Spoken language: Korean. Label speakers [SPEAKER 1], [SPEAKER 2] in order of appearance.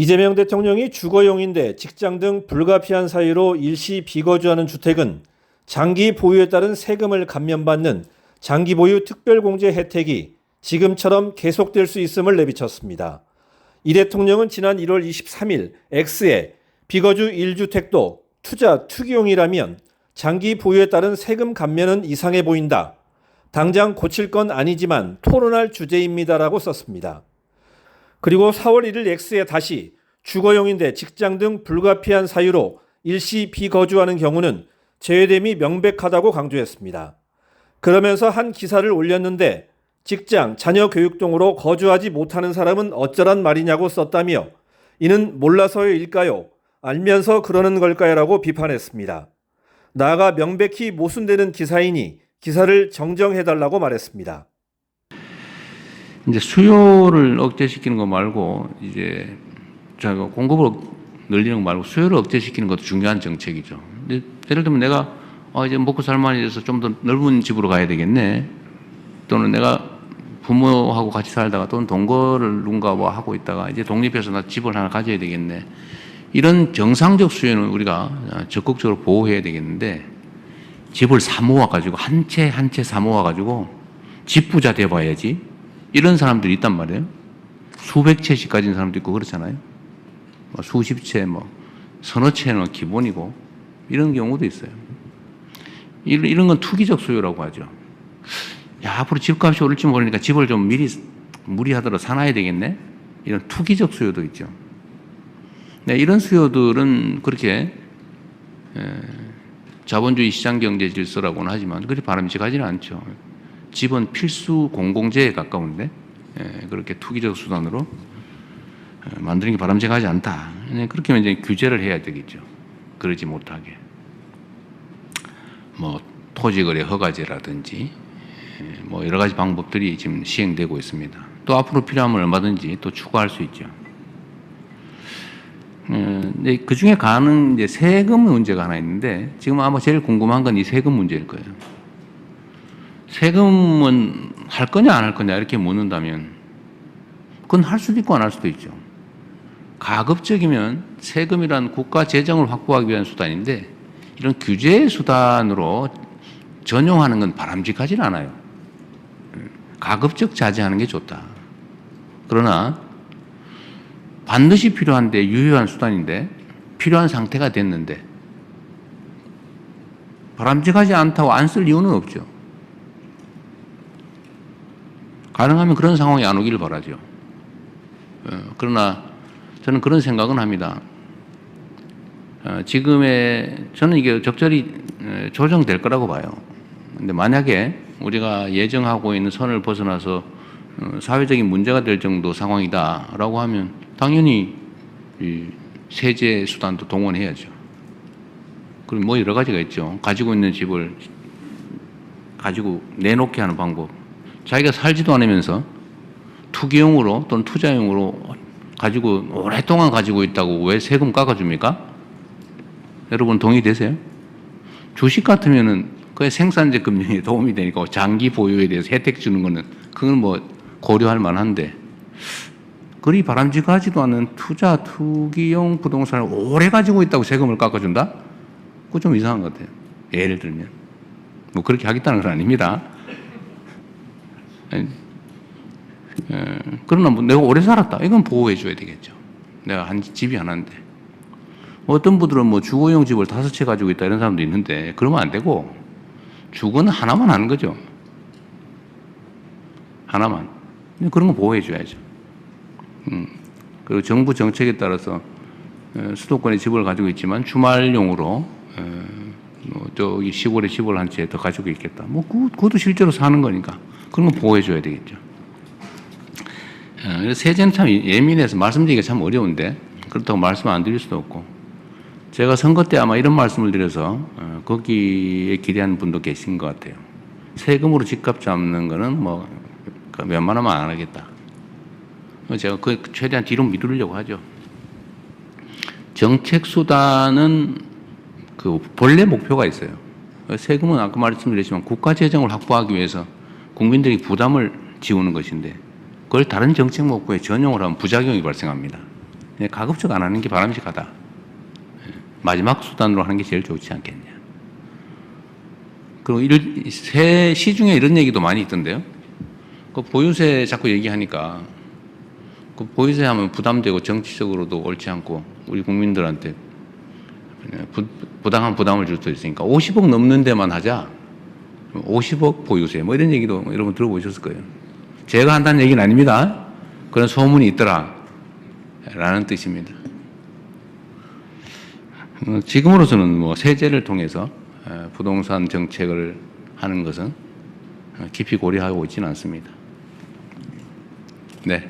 [SPEAKER 1] 이재명 대통령이 주거용인데 직장 등 불가피한 사유로 일시 비거주하는 주택은 장기 보유에 따른 세금을 감면받는 장기 보유 특별공제 혜택이 지금처럼 계속될 수 있음을 내비쳤습니다. 이 대통령은 지난 1월 23일 X에 비거주 1주택도 투자 투기용이라면 장기 보유에 따른 세금 감면은 이상해 보인다. 당장 고칠 건 아니지만 토론할 주제입니다라고 썼습니다. 그리고 4월 1일 X에 다시 주거용인데 직장 등 불가피한 사유로 일시 비거주하는 경우는 제외됨이 명백하다고 강조했습니다. 그러면서 한 기사를 올렸는데 직장, 자녀 교육 등으로 거주하지 못하는 사람은 어쩌란 말이냐고 썼다며 이는 몰라서일까요? 알면서 그러는 걸까요? 라고 비판했습니다. 나아가 명백히 모순되는 기사이니 기사를 정정해달라고 말했습니다.
[SPEAKER 2] 이제 수요를 억제시키는 거 말고 이제 자가 공급을 늘리는 거 말고 수요를 억제시키는 것도 중요한 정책이죠. 근데 예를 들면 내가 이제 먹고 살만이 돼서 좀 더 넓은 집으로 가야 되겠네. 또는 내가 부모하고 같이 살다가 또는 동거를 누군가 뭐 하고 있다가 이제 독립해서 나 집을 하나 가져야 되겠네. 이런 정상적 수요는 우리가 적극적으로 보호해야 되겠는데 집을 사 모아가지고 한 채 한 채 사 모아가지고 집부자 돼봐야지. 이런 사람들이 있단 말이에요. 수백 채씩 가진 사람도 있고 그렇잖아요. 수십 채, 서너 채는 기본이고 이런 경우도 있어요. 이런 건 투기적 수요라고 하죠. 야, 앞으로 집값이 오를지 모르니까 집을 좀 미리 무리하더라도 사놔야 되겠네. 이런 투기적 수요도 있죠. 네, 이런 수요들은 그렇게 자본주의 시장경제 질서라고는 하지만 그리 바람직하지는 않죠. 집은 필수 공공재에 가까운데 그렇게 투기적 수단으로 만드는 게 바람직하지 않다. 그렇게 하면 이제 규제를 해야 되겠죠. 그러지 못하게. 토지거래 허가제라든지 여러 가지 방법들이 지금 시행되고 있습니다. 또 앞으로 필요하면 얼마든지 또 추가할 수 있죠. 그 중에 가는 이제 세금 문제가 하나 있는데 지금 아마 제일 궁금한 건 이 세금 문제일 거예요. 세금은 할 거냐 안 할 거냐 이렇게 묻는다면 그건 할 수도 있고 안 할 수도 있죠. 가급적이면 세금이란 국가 재정을 확보하기 위한 수단인데 이런 규제 수단으로 전용하는 건 바람직하지는 않아요. 가급적 자제하는 게 좋다. 그러나 반드시 필요한데 유효한 수단인데 필요한 상태가 됐는데 바람직하지 않다고 안 쓸 이유는 없죠. 가능하면 그런 상황이 안 오기를 바라죠. 그러나 저는 그런 생각은 합니다. 저는 이게 적절히 조정될 거라고 봐요. 근데 만약에 우리가 예정하고 있는 선을 벗어나서 사회적인 문제가 될 정도 상황이다라고 하면 당연히 이 세제 수단도 동원해야죠. 그리고 여러 가지가 있죠. 가지고 있는 집을 가지고 내놓게 하는 방법. 자기가 살지도 않으면서 투기용으로 또는 투자용으로 가지고 오랫동안 가지고 있다고 왜 세금 깎아줍니까? 여러분 동의되세요? 주식 같으면은 그게 생산재 금융에 도움이 되니까 장기 보유에 대해서 혜택 주는 거는 그건 고려할 만한데 그리 바람직하지도 않은 투기용 부동산을 오래 가지고 있다고 세금을 깎아준다? 그거 좀 이상한 것 같아요. 예를 들면 그렇게 하겠다는 건 아닙니다. 그러나 내가 오래 살았다. 이건 보호해 줘야 되겠죠. 내가 집이 하나인데. 어떤 분들은 주거용 집을 5채 가지고 있다 이런 사람도 있는데 그러면 안 되고 주거는 하나만 하는 거죠. 하나만. 그런 거 보호해 줘야죠. 그리고 정부 정책에 따라서 수도권에 집을 가지고 있지만 주말용으로 저기 시골에 집을 한 채 더 가지고 있겠다. 그것도 실제로 사는 거니까 그런 거 보호해 줘야 되겠죠. 세제는 참 예민해서 말씀드리기가 참 어려운데 그렇다고 말씀 안 드릴 수도 없고 제가 선거 때 아마 이런 말씀을 드려서 거기에 기대하는 분도 계신 것 같아요. 세금으로 집값 잡는 거는 웬만하면 안 하겠다. 제가 최대한 뒤로 미루려고 하죠. 정책 수단은 본래 목표가 있어요. 세금은 아까 말씀드렸지만 국가 재정을 확보하기 위해서 국민들이 부담을 지우는 것인데 그걸 다른 정책 목표에 전용을 하면 부작용이 발생합니다. 가급적 안 하는 게 바람직하다. 마지막 수단으로 하는 게 제일 좋지 않겠냐. 그리고 시중에 이런 얘기도 많이 있던데요. 그 보유세 자꾸 얘기하니까 그 보유세 하면 부담되고 정치적으로도 옳지 않고 우리 국민들한테 부당한 부담을 줄 수 있으니까 50억 넘는 데만 하자. 50억 보유세 뭐 이런 얘기도 여러분 들어보셨을 거예요. 제가 한다는 얘기는 아닙니다. 그런 소문이 있더라 라는 뜻입니다. 지금으로서는 뭐 세제를 통해서 부동산 정책을 하는 것은 깊이 고려하고 있지는 않습니다. 네.